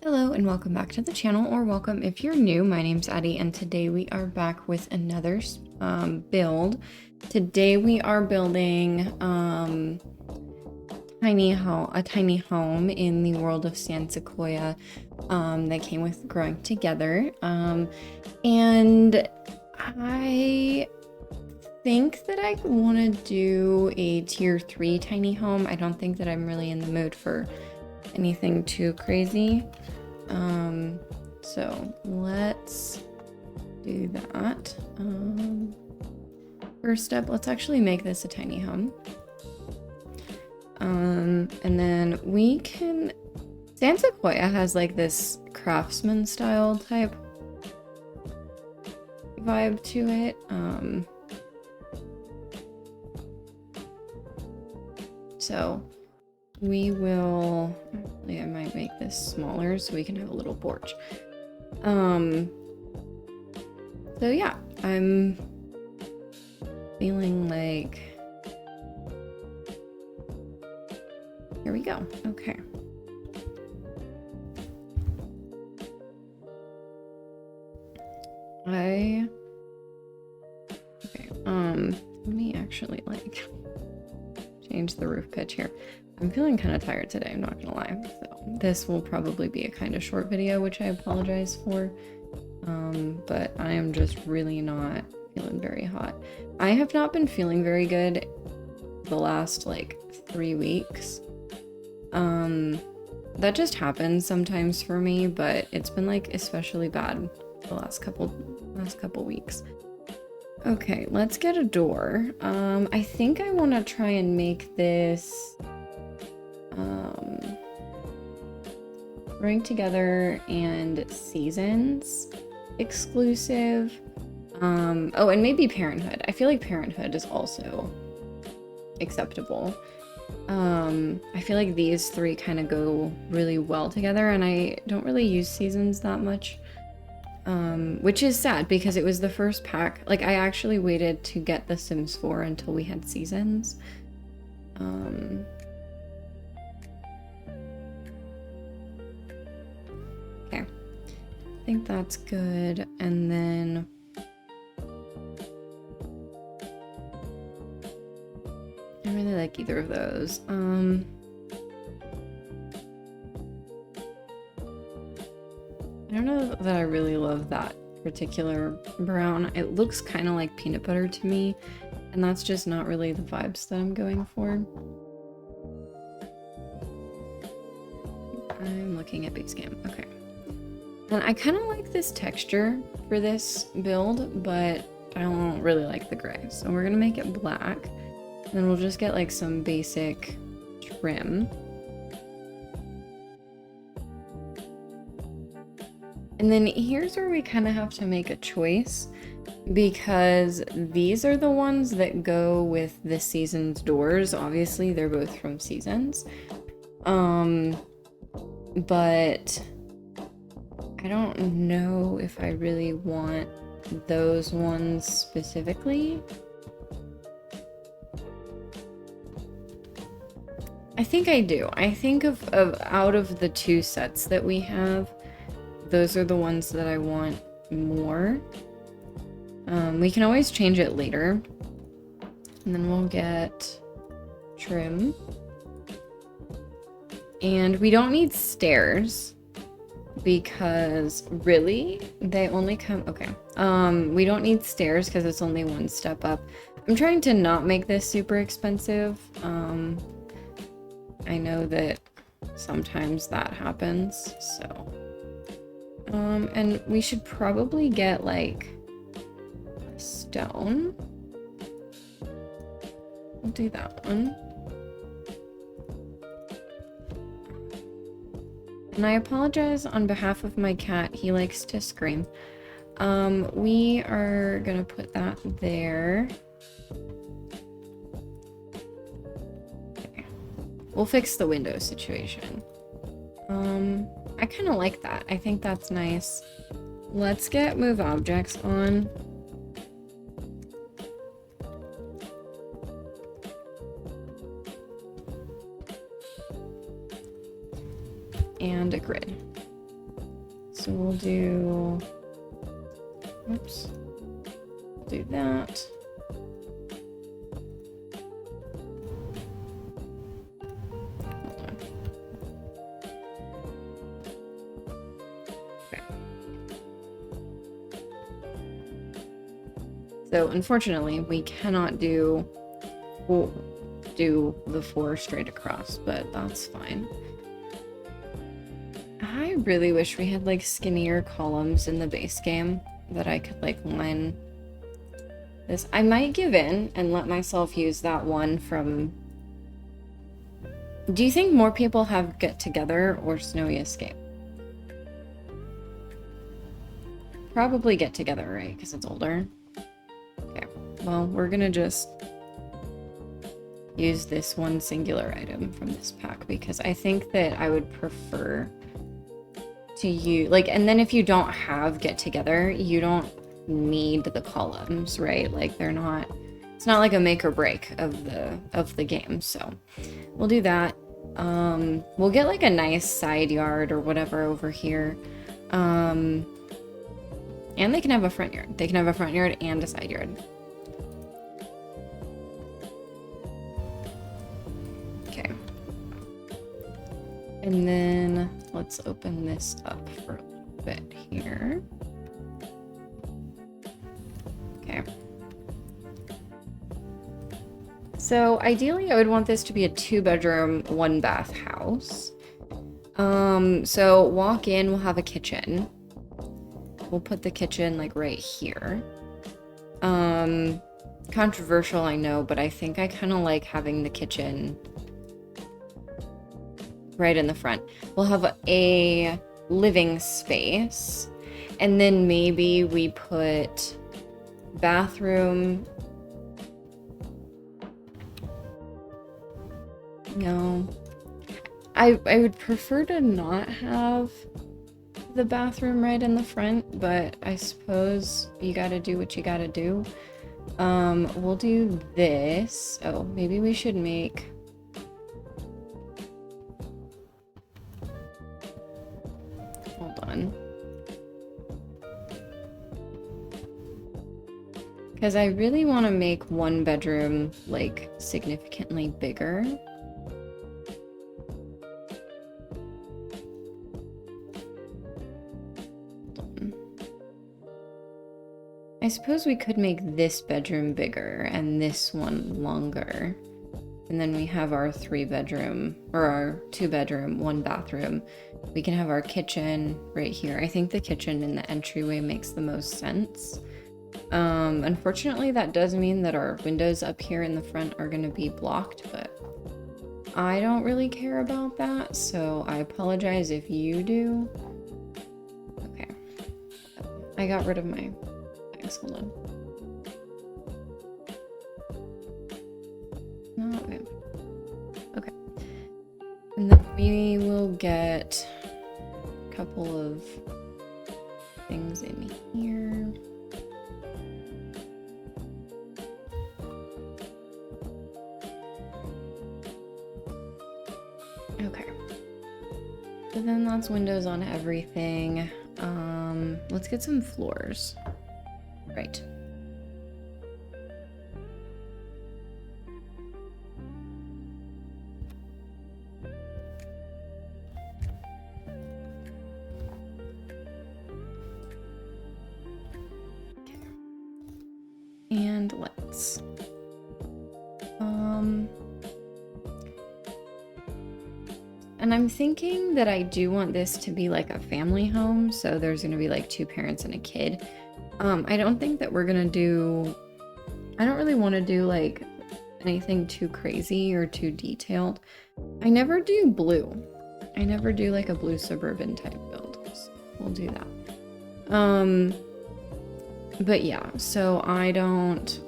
Hello and welcome back to the channel, or welcome if you're new. My name's Addie and today we are back with another build. Today we are building a tiny home in the world of Sand Sequoia that came with Growing Together. And I think that I want to do a tier 3 tiny home. I don't think that I'm really in the mood for anything too crazy. So let's do that. First step, let's actually make this a tiny home. And then we can, Sand Sequoia has like this craftsman style type vibe to it. So we will, actually I might make this smaller so we can have a little porch. So yeah, I'm feeling like, here we go. Okay. Let me actually like change the roof pitch here. I'm feeling kind of tired today, I'm not gonna lie. So this will probably be a kind of short video, which I apologize for. But I am just really not feeling very hot. I have not been feeling very good the last like 3 weeks. That just happens sometimes for me, but it's been like especially bad the last couple weeks. Okay, let's get a door. I think I want to try and make this Growing Together and Seasons exclusive. Oh, and maybe Parenthood. I feel like Parenthood is also acceptable. I feel like these three kind of go really well together, and I don't really use Seasons that much. Which is sad because it was the first pack. Like, I actually waited to get The Sims 4 until we had Seasons. Okay. I think that's good. And then I really like either of those. I don't know that I really love that particular brown. It looks kind of like peanut butter to me, and that's just not really the vibes that I'm going for. I'm looking at base game. Okay. And I kind of like this texture for this build, but I don't really like the gray. So we're gonna make it black. Then we'll just get like some basic trim. And then here's where we kind of have to make a choice, because these are the ones that go with the Seasons doors. Obviously, they're both from Seasons. But I don't know if I really want those ones specifically. I think I do. I think of out of the two sets that we have, those are the ones that I want more. We can always change it later. And then we'll get trim. And we don't need stairs because really they only come, okay. We don't need stairs because it's only one step up. I'm trying to not make this super expensive. I know that sometimes that happens, so. And we should probably get like a stone. We'll do that one. And I apologize on behalf of my cat. He likes to scream. We are gonna put that there. Okay. We'll fix the window situation. I kind of like that. I think that's nice. Let's get move objects on. And a grid. So we'll do, oops, do that. So unfortunately, we cannot do the 4 straight across, but that's fine. I really wish we had like skinnier columns in the base game that I could like line this. I might give in and let myself use that one from... Do you think more people have Get Together or Snowy Escape? Probably Get Together, right? Because it's older. Okay, well, we're gonna just use this one singular item from this pack because I think that I would prefer to use, like, and then if you don't have Get Together, you don't need the columns, right? Like, they're not, it's not like a make or break of the game. So we'll do that. We'll get like a nice side yard or whatever over here. And they can have a front yard. They can have a front yard and a side yard. Okay. And then let's open this up for a little bit here. Okay. So ideally I would want this to be a 2-bedroom, 1-bath house. So walk in, we'll have a kitchen. We'll put the kitchen like right here. Controversial, I know, but I think I kind of like having the kitchen right in the front. We'll have a living space, and then maybe we put bathroom. No, I would prefer to not have the bathroom right in the front, but I suppose you gotta do what you gotta do. We'll do this. Oh, maybe we should make... Hold on. Because I really want to make 1 bedroom, like, significantly bigger. I suppose we could make this bedroom bigger and this one longer. And then we have our 3-bedroom, or our 2-bedroom, 1-bathroom. We can have our kitchen right here. I think the kitchen in the entryway makes the most sense. Unfortunately, that does mean that our windows up here in the front are going to be blocked, but I don't really care about that, so I apologize if you do. Okay. I got rid of my... Hold on. No, okay. Okay. And then we will get a couple of things in here. Okay. So then that's windows on everything. Let's get some floors. Right. Okay. And let's and I'm thinking that I do want this to be like a family home, so there's gonna be like 2 parents and a kid. I don't think that we're gonna do... I don't really want to do like anything too crazy or too detailed. I never do blue. I never do like a blue suburban type build. So we'll do that. But yeah, so I don't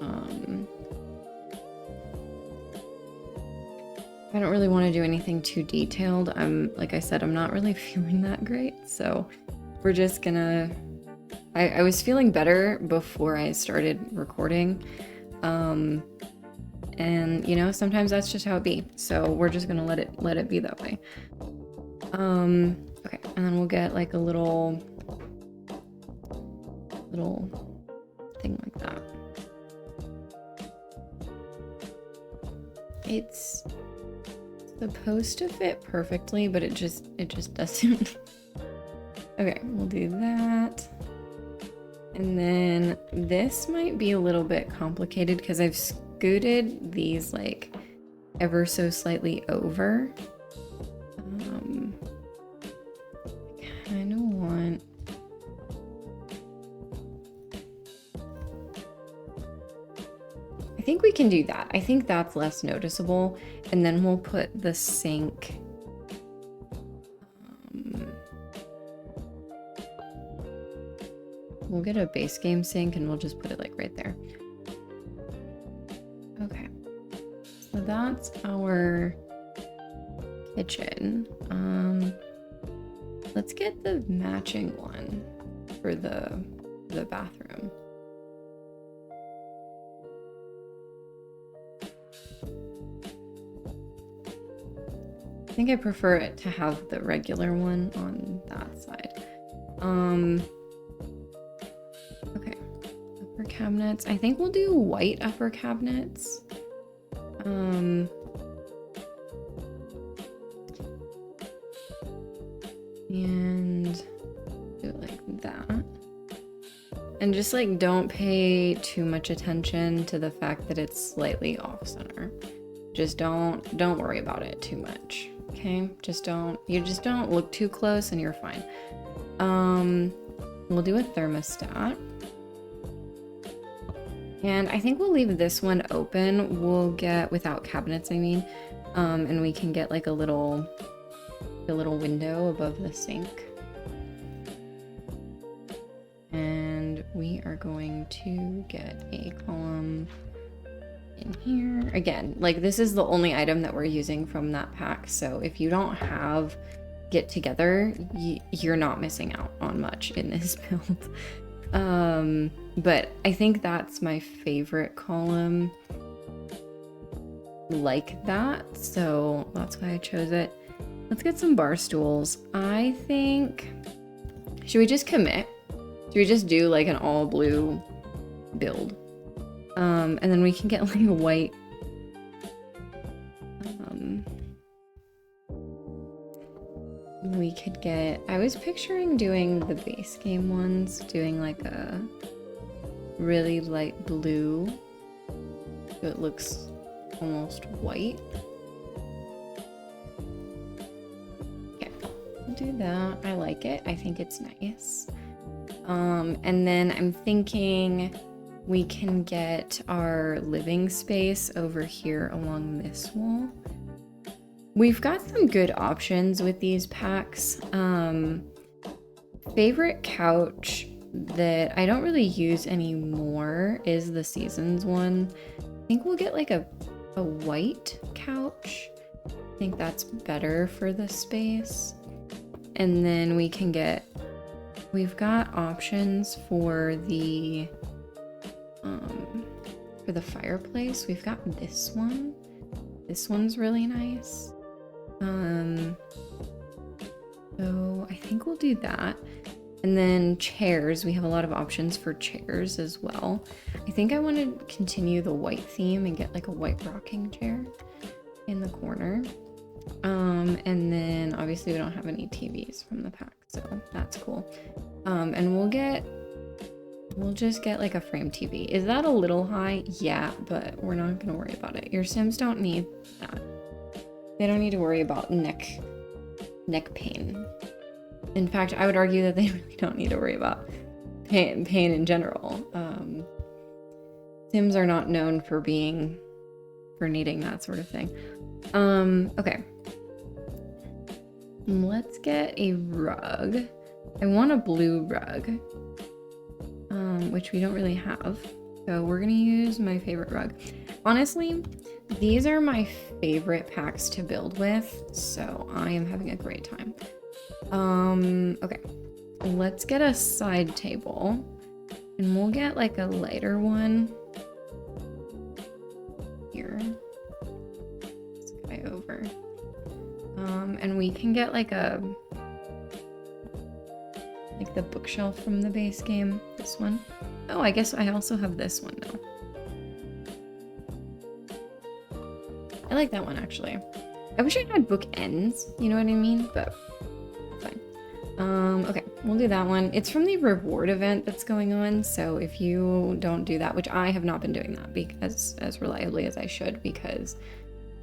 really want to do anything too detailed. Like I said, I'm not really feeling that great, so we're just gonna... I was feeling better before I started recording, and you know, sometimes that's just how it be. So we're just gonna let it be that way. Okay, and then we'll get like a little little thing like that. It's supposed to fit perfectly, but it just doesn't. Okay, we'll do that. And then this might be a little bit complicated because I've scooted these like ever so slightly over. I kind of want... I think we can do that. I think that's less noticeable. And then we'll put the sink... we'll get a base game sink and we'll just put it like right there. Okay. So that's our kitchen. Let's get the matching one for the bathroom. I think I prefer it to have the regular one on that side. Okay, upper cabinets. I think we'll do white upper cabinets. And do it like that. And just like don't pay too much attention to the fact that it's slightly off center. Just don't worry about it too much. Okay? You just don't look too close and you're fine. We'll do a thermostat. And I think we'll leave this one open. We'll get, without cabinets, I mean, and we can get like a little window above the sink. And we are going to get a column in here. Again, like this is the only item that we're using from that pack. So if you don't have Get Together, you're not missing out on much in this build. But I think that's my favorite column like that. So that's why I chose it. Let's get some bar stools. I think, should we just commit? Should we just do like an all blue build? And then we can get like a white. We could get, I was picturing doing the base game ones, doing like a really light blue. So it looks almost white. Okay, we'll do that. I like it. I think it's nice. And then I'm thinking we can get our living space over here along this wall. We've got some good options with these packs. Favorite couch that I don't really use anymore is the Seasons one. I think we'll get like a white couch. I think that's better for the space. And then we can get, we've got options for the fireplace. We've got this one. This one's really nice. So I think we'll do that. And then chairs, we have a lot of options for chairs as well. I think I want to continue the white theme and get like a white rocking chair in the corner. And then obviously we don't have any TVs from the pack, so that's cool. And we'll just get like a frame TV. Is that a little high? Yeah, but we're not gonna worry about it. Your Sims don't need that. They don't need to worry about neck pain. In fact, I would argue that they really don't need to worry about pain in general. Sims are not known for needing that sort of thing. Okay. Let's get a rug. I want a blue rug, which we don't really have. So we're gonna use my favorite rug. Honestly, these are my favorite packs to build with, so I am having a great time. Okay, let's get a side table, and we'll get like a lighter one here. This guy over. And we can get like a Like the bookshelf from the base game. This one. Oh, I guess I also have this one now. I like that one actually. I wish I had bookends, you know what I mean? But fine. Okay, we'll do that one. It's from the reward event that's going on, so if you don't do that, which I have not been doing that because as reliably as I should, because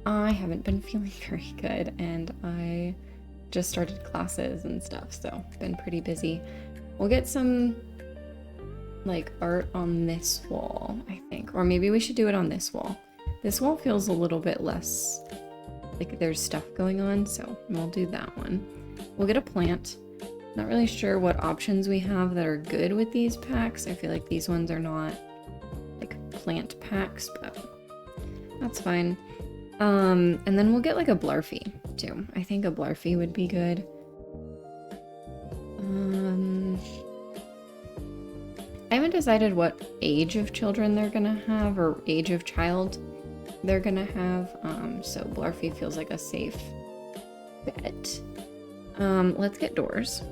I haven't been feeling very good and I just started classes and stuff, so been pretty busy. We'll get some like art on this wall, I think, or maybe we should do it on this wall. This wall feels a little bit less like there's stuff going on, so we'll do that one. We'll get a plant. Not really sure what options we have that are good with these packs. I feel like these ones are not like plant packs, but that's fine. And then we'll get like a Blarfy too. I think a Blarfy would be good. I haven't decided what age of children they're gonna have or age of child they're gonna have. So Blarfy feels like a safe bet. Let's get doors.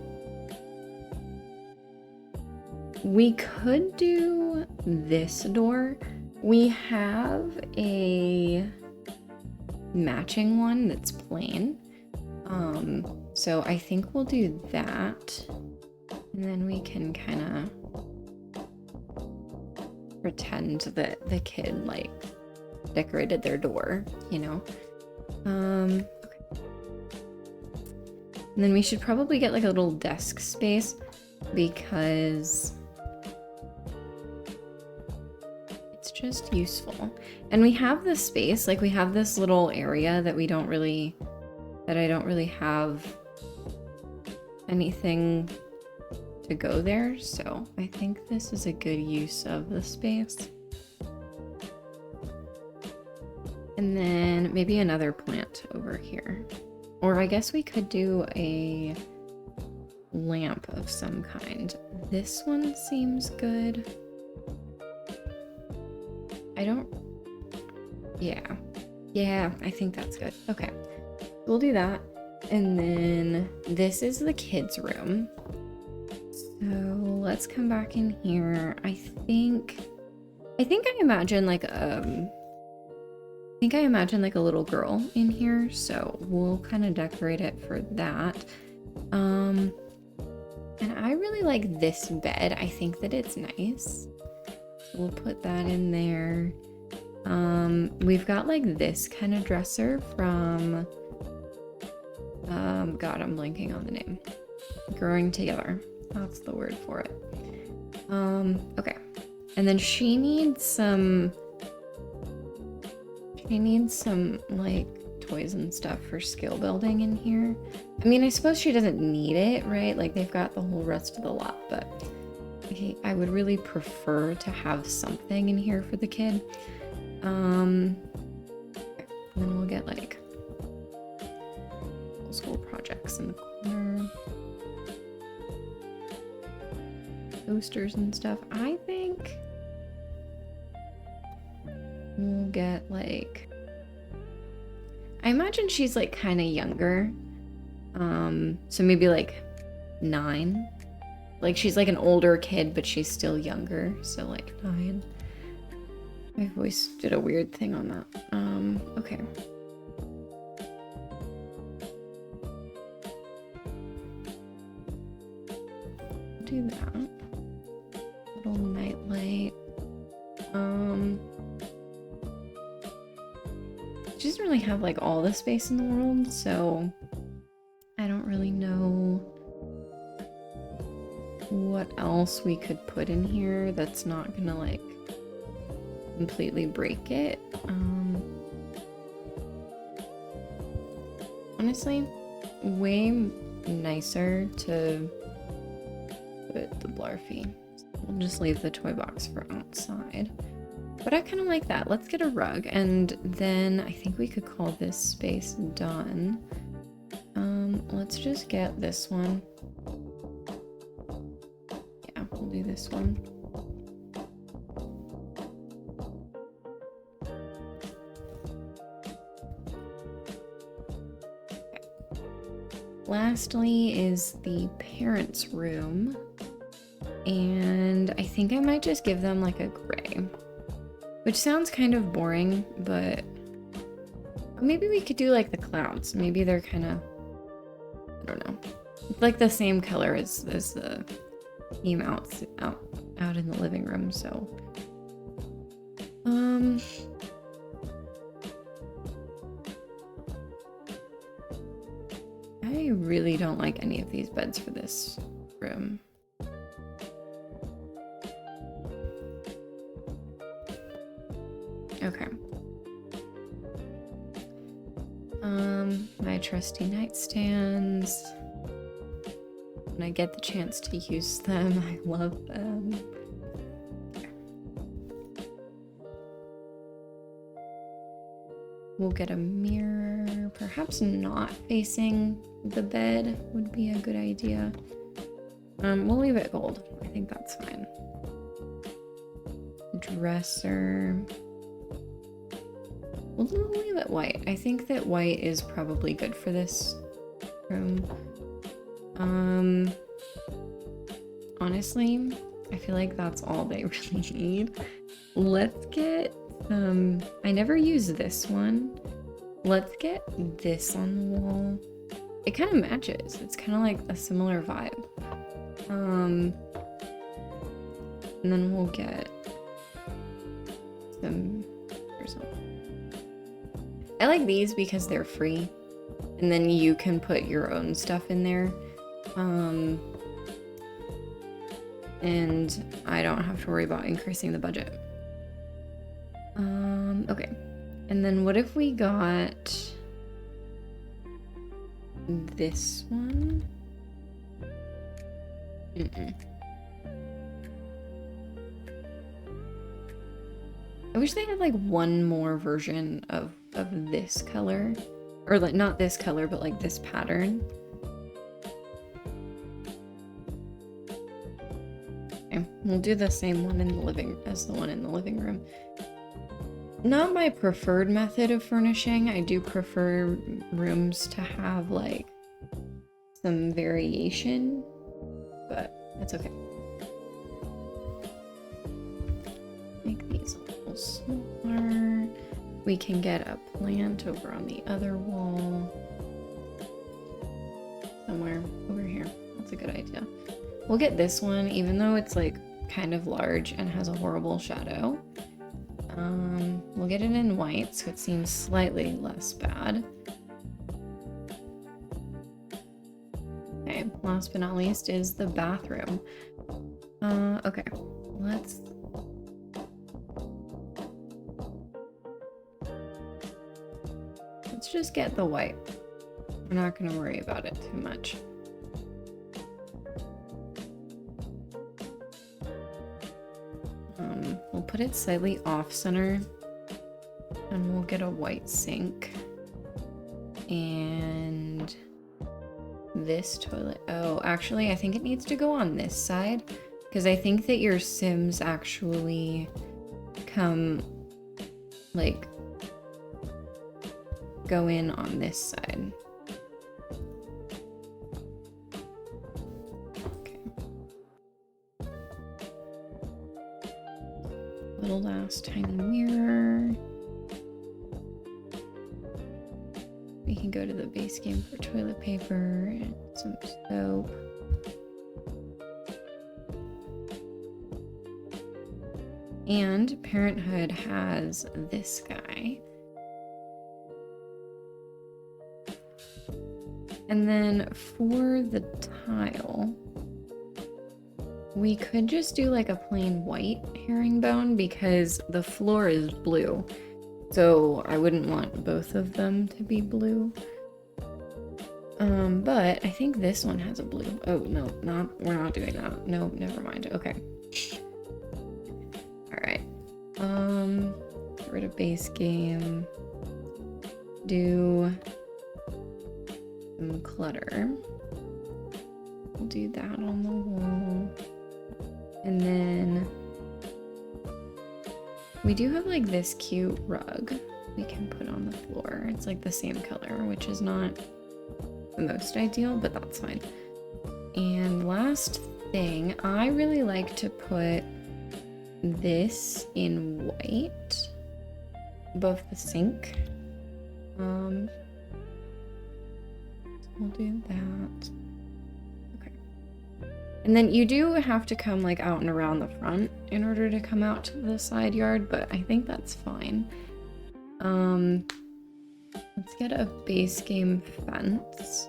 We could do this door. We have a matching one that's plain. So I think we'll do that. And then we can kind of pretend that the kid like decorated their door, you know? Okay. And then we should probably get like a little desk space because it's just useful. And we have this space, like we have this little area that I don't really have anything to go there. So I think this is a good use of the space. And then maybe another plant over here. Or I guess we could do a lamp of some kind. This one seems good. Yeah, I think that's good. Okay, we'll do that. And then this is the kids' room. So let's come back in here. I think I imagine like a little girl in here, so we'll kind of decorate it for that. And I really like this bed. I think that it's nice. So we'll put that in there. We've got like this kind of dresser from God, I'm blanking on the name. Growing Together. That's the word for it. Okay. And then she needs some like toys and stuff for skill building in here. I mean, I suppose she doesn't need it, right? Like they've got the whole rest of the lot, but I would really prefer to have something in here for the kid. And then we'll get like school projects in the corner. Posters and stuff. I think we'll get like, I imagine she's like kind of younger. So maybe like 9. Like she's like an older kid, but she's still younger. So like 9. My voice did a weird thing on that. Okay. Do that. Little nightlight. She doesn't really have like all the space in the world, so I don't really know what else we could put in here that's not gonna like completely break it. Honestly, way nicer to put the Blarfy. We'll just leave the toy box for outside. But I kind of like that. Let's get a rug, and then I think we could call this space done. Let's just get this one. Yeah, we'll do this one. lastly is the parents' room. And I think I might just give them like a gray, which sounds kind of boring, but maybe we could do like the clouds. Maybe they're kind of, I don't know. It's like the same color as the theme out in the living room, so. I really don't like any of these beds for this room. Okay. My trusty nightstands. When I get the chance to use them, I love them. We'll get a mirror, perhaps not facing the bed would be a good idea. We'll leave it gold. I think that's fine. Dresser. We'll leave it white. I think that white is probably good for this room. Honestly, I feel like that's all they really need. Let's get I never use this one. Let's get this on the wall. It kind of matches. It's kind of like a similar vibe. And then we'll get some or something. I like these because they're free. And then you can put your own stuff in there. And I don't have to worry about increasing the budget. Okay. And then what if we got this one? I wish they had like one more version of this color. Or like not this color, but like this pattern. Okay, we'll do the same one in the one in the living room. Not my preferred method of furnishing. I do prefer rooms to have like some variation, but it's okay. Make these a little smaller. We can get a plant over on the other wall. Somewhere over here. That's a good idea. We'll get this one, even though it's like kind of large and has a horrible shadow. We'll get it in white, so it seems slightly less bad. Okay, last but not least is the bathroom. Okay, let's just get the white. We're not gonna worry about it too much. We'll put it slightly off center and we'll get a white sink and this toilet. Oh, actually, I think it needs to go on this side because I think that your Sims actually come like go in on this side. Little last tiny mirror. We can go to the base game for toilet paper and some soap. And Parenthood has this guy. And then for the tile, we could just do like a plain white herringbone because the floor is blue. So I wouldn't want both of them to be blue. But I think this one has a blue. Oh, no, we're not doing that. No, never mind. Okay. All right. Get rid of base game. Do some clutter. We'll do that on the wall. And then we do have like this cute rug we can put on the floor. It's like the same color, which is not the most ideal, but that's fine. And last thing, I really like to put this in white above the sink. We'll do that. Okay. And then you do have to come like out and around the front in order to come out to the side yard, but I think that's fine. Let's get a base game fence.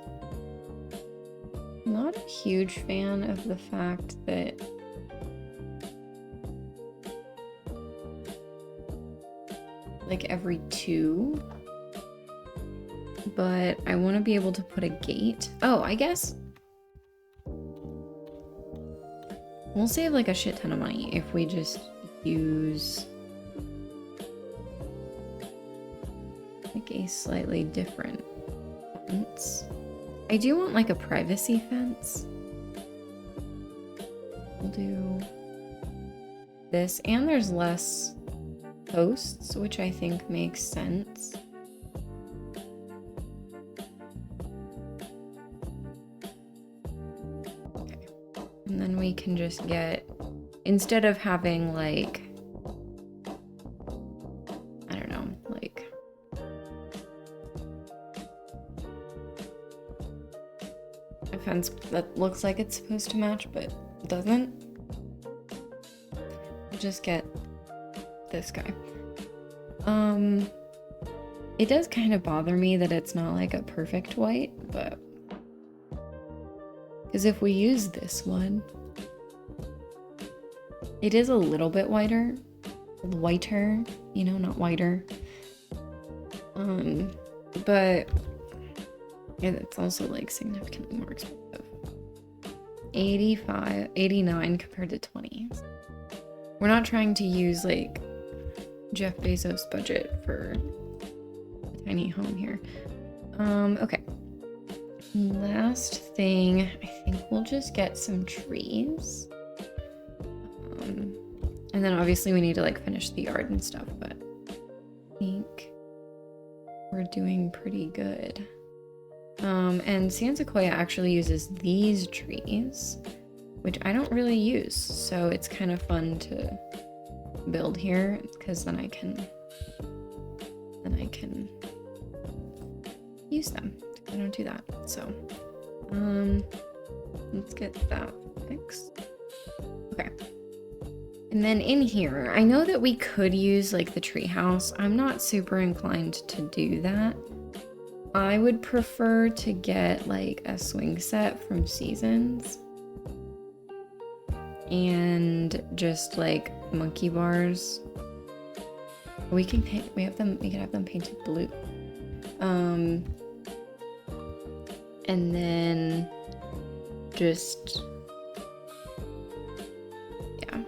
Not a huge fan of the fact that like every 2, but I want to be able to put a gate. Oh, I guess we'll save like a shit ton of money if we just use like a slightly different fence. I do want like a privacy fence. We'll do this, and there's less posts, which I think makes sense. Okay. And then we can just get, instead of having like, I don't know, like a fence that looks like it's supposed to match but doesn't, we'll just get this guy. It does kind of bother me that it's not like a perfect white, but because if we use this one, it is a little bit whiter, you know, not whiter. But it's also like significantly more expensive. 89 compared to 20. We're not trying to use like Jeff Bezos' budget for a tiny home here. Okay. Last thing, I think we'll just get some trees. And then obviously we need to like finish the yard and stuff, but I think we're doing pretty good. And San Sequoia actually uses these trees, which I don't really use, so it's kind of fun to build here because then I can use them. I don't do that. So let's get that fixed. Okay. And then in here, I know that we could use like the treehouse. I'm not super inclined to do that. I would prefer to get like a swing set from Seasons and just like monkey bars. We can paint, we can have them painted blue. And then just, yeah.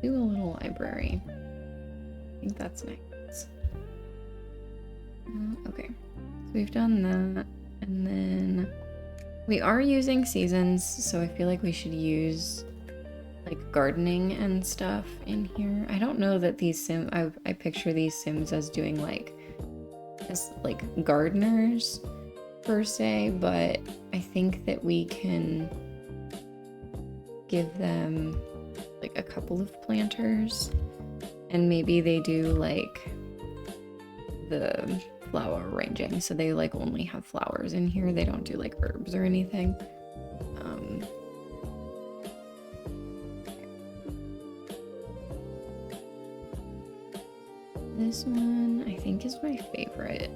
Do a little library. I think that's nice. Okay, so we've done that, and then we are using Seasons, so I feel like we should use like gardening and stuff in here. I don't know that these I picture these Sims as doing like as like gardeners per se, but I think that we can give them like a couple of planters, and maybe they do like the flower arranging, so they like only have flowers in here. They don't do like herbs or anything. This one I think is my favorite.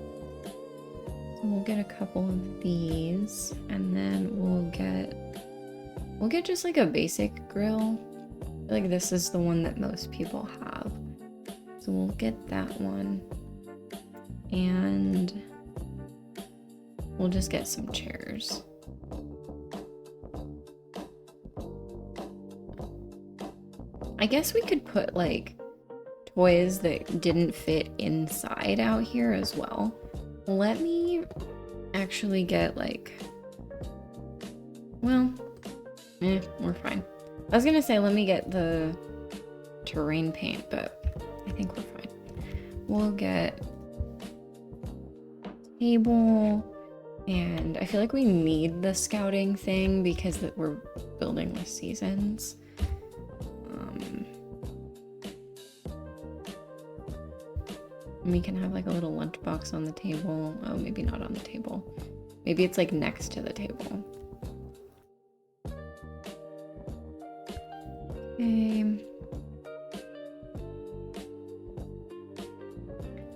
So we'll get a couple of these, and then we'll get just like a basic grill. I feel like this is the one that most people have. So we'll get that one. And we'll just get some chairs. I guess we could put like toys that didn't fit inside out here as well. Let me actually get like, well, we're fine. I was gonna say let me get the terrain paint, but I think we're fine. We'll get table. And I feel like we need the scouting thing because we're building with seasons. We can have like a little lunchbox on the table. Oh, maybe not on the table. Maybe it's like next to the table. Okay.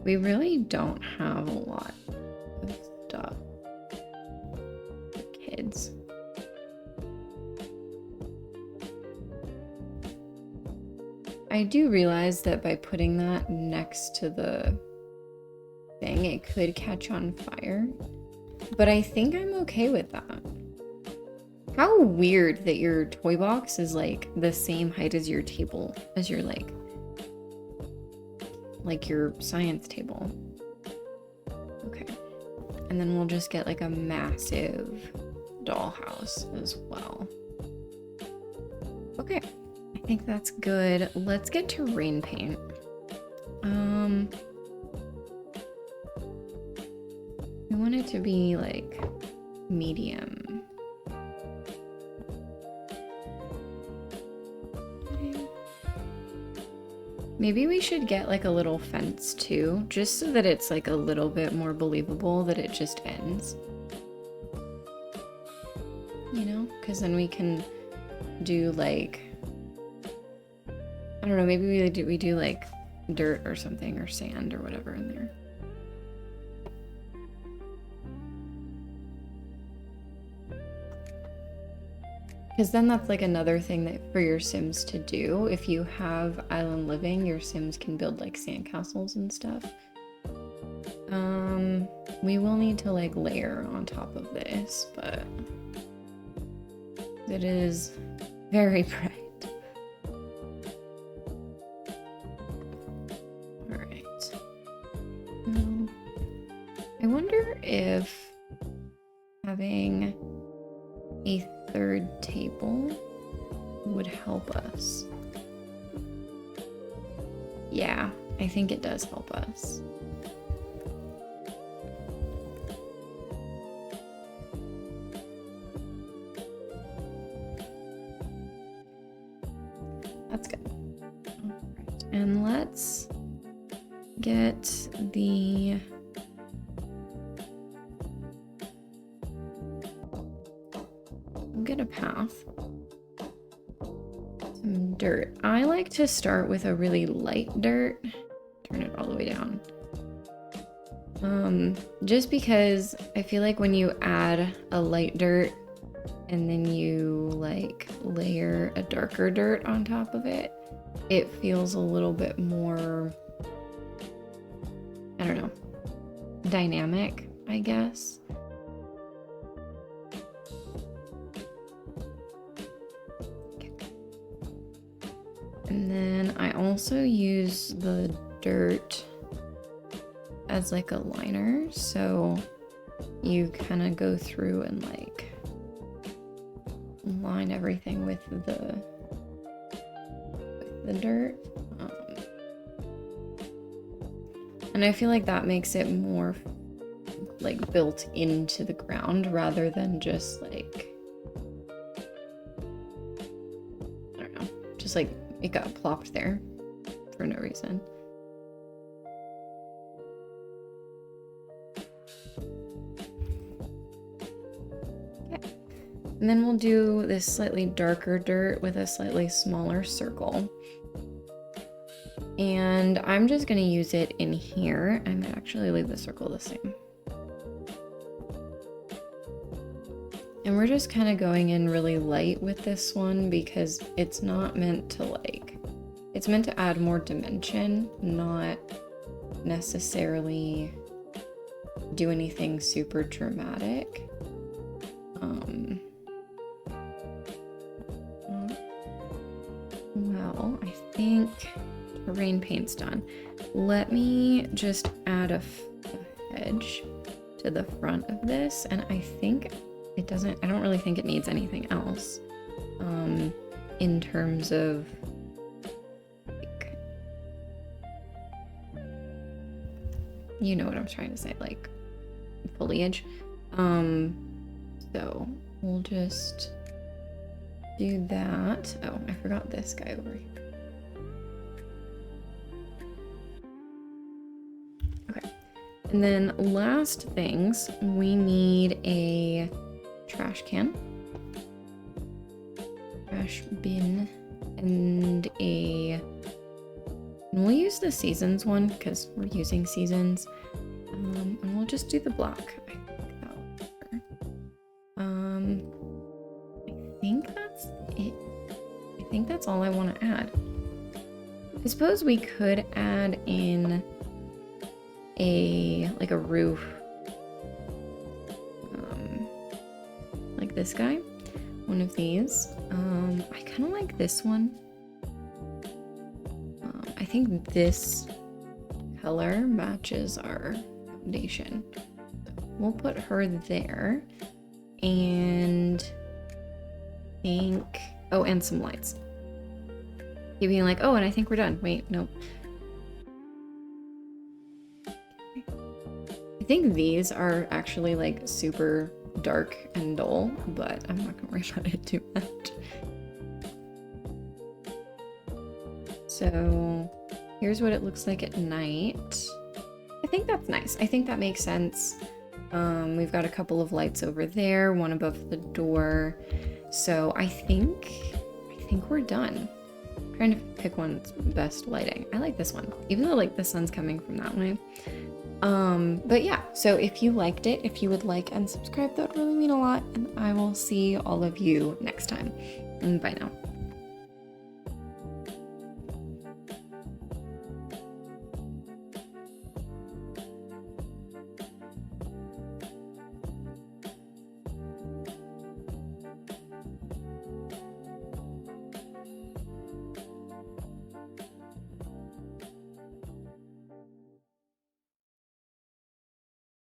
We really don't have a lot of stuff for kids. I do realize that by putting that next to the thing, it could catch on fire, but I think I'm okay with that. How weird that your toy box is like the same height as your table, as your like your science table. Okay. And then we'll just get like a massive dollhouse as well. Okay. I think that's good. Let's get to rain paint. We want it to be like medium. Okay. Maybe we should get like a little fence too, just so that it's like a little bit more believable that it just ends. You know, because then we can do like, I don't know, maybe we do like dirt or something, or sand or whatever in there. Because then that's like another thing that for your Sims to do. If you have island living, your Sims can build like sandcastles and stuff. We will need to like layer on top of this, but it is very bright. I wonder if having a third table would help us. Yeah, I think it does help us. That's good. All right. And let's get the get a path. Some dirt. I like to start with a really light dirt. Turn it all the way down. Just because I feel like when you add a light dirt and then you like layer a darker dirt on top of it, it feels a little bit more, I don't know, dynamic, I guess. And then I also use the dirt as like a liner, so you kind of go through and like line everything with the dirt. And I feel like that makes it more like built into the ground rather than just like, I don't know, just like it got plopped there for no reason. Okay. And then we'll do this slightly darker dirt with a slightly smaller circle. And I'm just gonna use it in here. I'm gonna actually leave the circle the same. And we're just kind of going in really light with this one because it's not meant to like, it's meant to add more dimension, not necessarily do anything super dramatic. Well, I think rain paint's done. Let me just add a hedge to the front of this, and I think it doesn't, I don't really think it needs anything else in terms of like, you know what I'm trying to say, like foliage. So we'll just do that. Oh, I forgot this guy over here. Okay. And then last things, we need a trash can, trash bin, and we'll use the seasons one because we're using seasons. And we'll just do the block. I think that'll work. I think that's it. I think that's all I want to add. I suppose we could add in like a roof, like this guy, one of these. I kind of like this one. I think this color matches our foundation. We'll put her there, and and some lights. Keep being like, oh, and I think we're done. Wait, nope. I think these are actually like super dark and dull, but I'm not gonna worry about it too much. So here's what it looks like at night. I think that's nice. I think that makes sense. We've got a couple of lights over there, one above the door. So I think we're done. I'm trying to pick one's best lighting. I like this one, even though like the sun's coming from that way. But yeah, so if you liked it, if you would like and subscribe, that would really mean a lot. And I will see all of you next time. And bye now.